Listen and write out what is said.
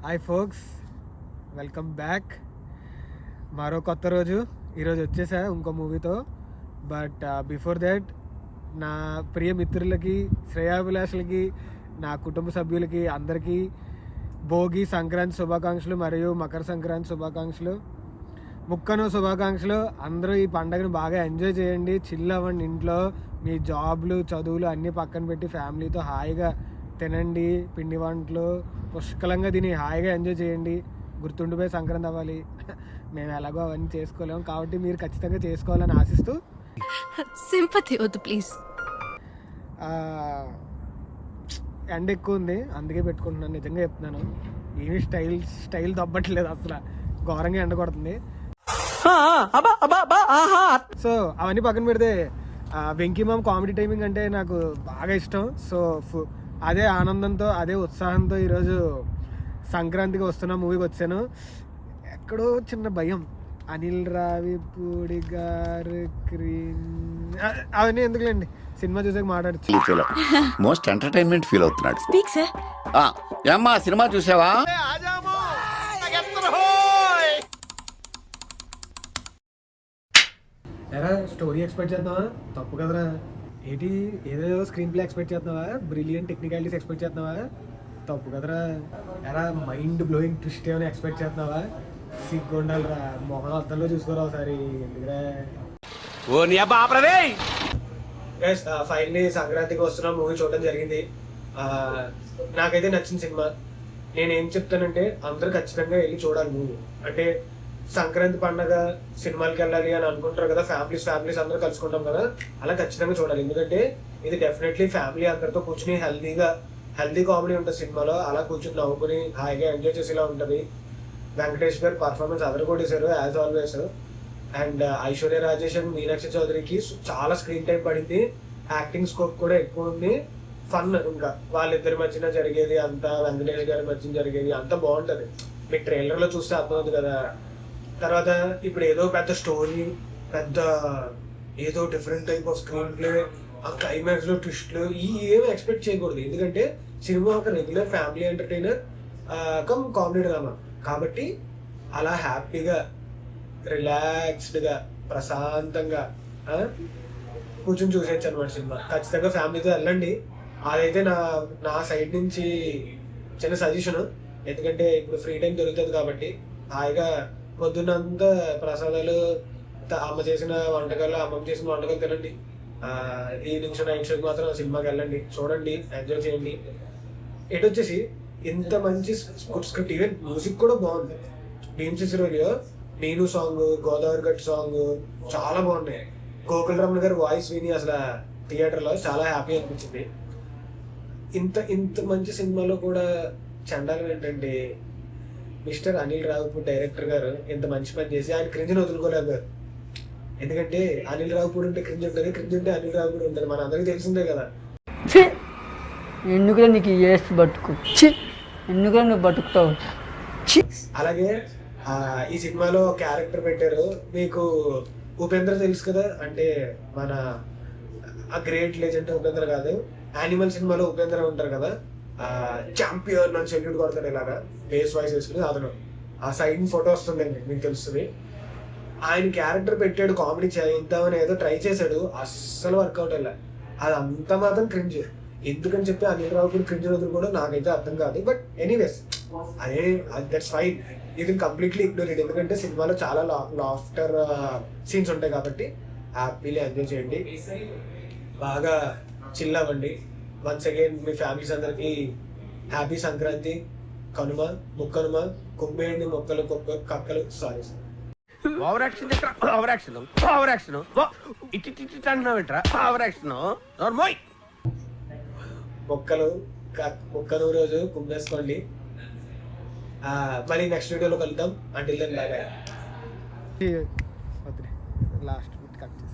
Hi folks, welcome back. మరో కొత్త రోజు. ఈరోజు వచ్చేసా ఇంకో మూవీతో. బట్ బిఫోర్ దాట్ నా ప్రియ మిత్రులకి, శ్రేయాభిలాషులకి, నా కుటుంబ సభ్యులకి అందరికీ భోగి సంక్రాంతి శుభాకాంక్షలు మరియు మకర సంక్రాంతి శుభాకాంక్షలు, ముక్కను శుభాకాంక్షలు. అందరూ ఈ పండుగను బాగా ఎంజాయ్ చేయండి, చిల్ అవ్వండి. ఇంట్లో మీ జాబ్లు, చదువులు అన్నీ పక్కన పెట్టి ఫ్యామిలీతో హాయిగా తినండి. పిండి వంటలు పుష్కలంగా తిని హాయిగా ఎంజాయ్ చేయండి. గుర్తుండిపోయి సంక్రాంతి అవ్వాలి. మేము ఎలాగో అవన్నీ చేసుకోలేము కాబట్టి మీరు ఖచ్చితంగా చేసుకోవాలని ఆశిస్తూ, సింపతి వద్దు ప్లీజ్. ఎండ ఎక్కువ ఉంది అందుకే పెట్టుకుంటున్నాను. నిజంగా చెప్తున్నాను, ఏమి స్టైల్ దబ్బట్లేదు, అసలు ఘోరంగా ఎండ కొడుతుంది. సో అవన్నీ పక్కన పెడితే వెంకీ మామ్ కామెడీ టైమింగ్ అంటే నాకు బాగా ఇష్టం. సో అదే ఆనందంతో, అదే ఉత్సాహంతో ఈరోజు సంక్రాంతికి వస్తున్న మూవీకి వచ్చాను. ఎక్కడో చిన్న భయం, అనిల్ రావిపూడి గారు అవన్నీ ఎందుకులేండి, సినిమా చూసాక మాట్లాడుతూ మోస్ట్ ఎంటర్టైన్మెంట్ ఫీల్ అవుతున్నాడు. Speak sir. ఏమ్మా సినిమా చూసావా? ఎరా స్టోరీ ఎక్స్పెక్ట్ చేద్దామా? తప్పు కదరా. ఏంటి ఏదేదో స్క్రీన్ ప్లే ఎక్స్పెక్ట్ చేస్తున్నావా? బ్రిలియంట్ టెక్నికాలిటీస్ ఎక్స్పెక్ట్ చేస్తున్నావా? తప్పు కదరా. ఎరా మైండ్ బ్లోయింగ్ ట్విస్ట్ ఏమైనా ఎక్స్పెక్ట్ చేస్తున్నావా? సిగ్గు ఉండాలిరా, మొహం అర్థంలో చూసుకోరా ఒకసారి. ఎందుకురా ఫైనలీ సంక్రాంతికి వస్తున్న మూవీ చూడడం జరిగింది. నాకైతే నచ్చిన సినిమా. నేనేం చెప్తానంటే అందరూ ఖచ్చితంగా వెళ్ళి చూడాలి మూవీ. అంటే సంక్రాంతి పండగ సినిమాలకి వెళ్ళాలి అని అనుకుంటారు కదా, ఫ్యామిలీస్ అందరూ కలుసుకుంటాం కదా, అలా ఖచ్చితంగా చూడాలి. ఎందుకంటే ఇది డెఫినెట్లీ ఫ్యామిలీ అందరితో కూర్చుని హెల్దీ కామెడీ ఉంటుంది సినిమాలో. అలా కూర్చుని నవ్వుకుని హాయిగా ఎంజాయ్ చేసేలా ఉంటుంది. వెంకటేష్ గారు పర్ఫార్మెన్స్ అందరూ కొట్టేశారు as always. And Aishwarya Rajesh and Meenakshi చౌదరికి చాలా స్క్రీన్ టైం పడింది. యాక్టింగ్ స్కోప్ కూడా ఎక్కువ ఉంది. ఫన్, ఇంకా వాళ్ళిద్దరి మధ్యన జరిగేది అంతా, వెంకటేష్ గారి మధ్యన జరిగేది అంతా బాగుంటది. మీకు ట్రైలర్ లో చూస్తే అర్థమవుతుంది కదా. తర్వాత ఇప్పుడు ఏదో పెద్ద స్టోరీ, ఏదో different type off screen play, ఆ క్లైమాక్స్ లో ట్విస్ట్లు ఏమి ఎక్స్పెక్ట్ చేయకూడదు. ఎందుకంటే సినిమా ఒక regular family entertainer come comedy drama కాబట్టి అలా హ్యాపీగా రిలాక్స్డ్ గా ప్రశాంతంగా కూర్చొని చూసేయచ్చు అనమాట సినిమా. ఖచ్చితంగా ఫ్యామిలీతో వెళ్ళండి. అదైతే నా సైడ్ నుంచి చిన్న సజెషన్. ఎందుకంటే ఇప్పుడు ఫ్రీ టైం దొరుకుతుంది కాబట్టి హాయిగా పొద్దున్నంతా ప్రసాదాలు, అమ్మ చేసిన వంటకాలు, అమ్మమ్మ చేసిన వంటకాలు తినండి. ఈవినింగ్ షో, నైట్ షోకి మాత్రం సినిమాకి వెళ్ళండి, చూడండి, ఎంజాయ్ చేయండి. ఎటు వచ్చేసి ఇంత మంచి స్క్రిప్ట్, ఈవెన్ మ్యూజిక్ కూడా బాగుంది. భీమ్స్ సిరోలియో నేను సాంగ్, గోదావరి గట్ సాంగ్ చాలా బాగున్నాయి. గోకుల్ రమణ గారి వాయిస్ విని అసలు థియేటర్లో చాలా హ్యాపీ అనిపించింది. ఇంత మంచి సినిమాలో కూడా చండాలం ఏంటంటే మిస్టర్ అనిల్ రావిపూడి డైరెక్టర్ గారు ఇంత మంచి పని చేసి ఆయన క్రింజ్ని వదులుకోలేకపోయారు. ఎందుకంటే అనిల్ రావిపూడి ఉంటే క్రింజ్ ఉంటుంది, క్రింజ్ ఉంటే అనిల్ రావిపూడి ఉంటుంది, మన అందరికీ తెలిసిందే కదా. ఎందుకురా నీకు బతుకు, ఎందుకురా నువ్వు బతుకుతావు. అలాగే ఈ సినిమాలో క్యారెక్టర్ పెట్టారు. మీకు ఉపేంద్ర తెలుసు కదా, అంటే మన ఆ గ్రేట్ లెజెండ్ ఉపేంద్ర కాదు, యానిమల్ సినిమాలో ఉపేంద్ర ఉంటారు కదా, ఛాంపియన్ అని సెల్యూట్ కొడతాడు ఇలాగా బేస్ వాయిస్ వేసుకుని. అతను ఆ సైడ్ ఫోటో వస్తుందండి, మీకు తెలుస్తుంది. ఆయన క్యారెక్టర్ పెట్టాడు, కామెడీ చేద్దామని ఏదో ట్రై చేశాడు, అస్సలు వర్కౌట్ అయ్యా. అది అంత మాత్రం క్రింజ్. ఎందుకని చెప్పి అనిల్ రావిపూడి క్రింజ్ వదులు కూడా నాకైతే అర్థం కాదు. బట్ ఎనీవేస్ అదే that's fine. You can completely ignore it. ఎందుకంటే సినిమాలో చాలా లాఫ్టర్ సీన్స్ ఉంటాయి కాబట్టి హ్యాపీలీ ఎంజాయ్ చేయండి, బాగా చిల్ అవ్వండి. వన్స్ అగైన్ మీ ఫ్యామిలీస్ అందరికి హ్యాపీ సంక్రాంతి, కనుమ, ముక్కనుమ, కుమ్మేయండి మొక్కలు కక్కలు. సారీ మొక్కలు రోజు కుమ్మేసుకోండి. మళ్ళీ నెక్స్ట్ వీడియోలో కలుద్దాం. Until then bye bye. Last cut చేసి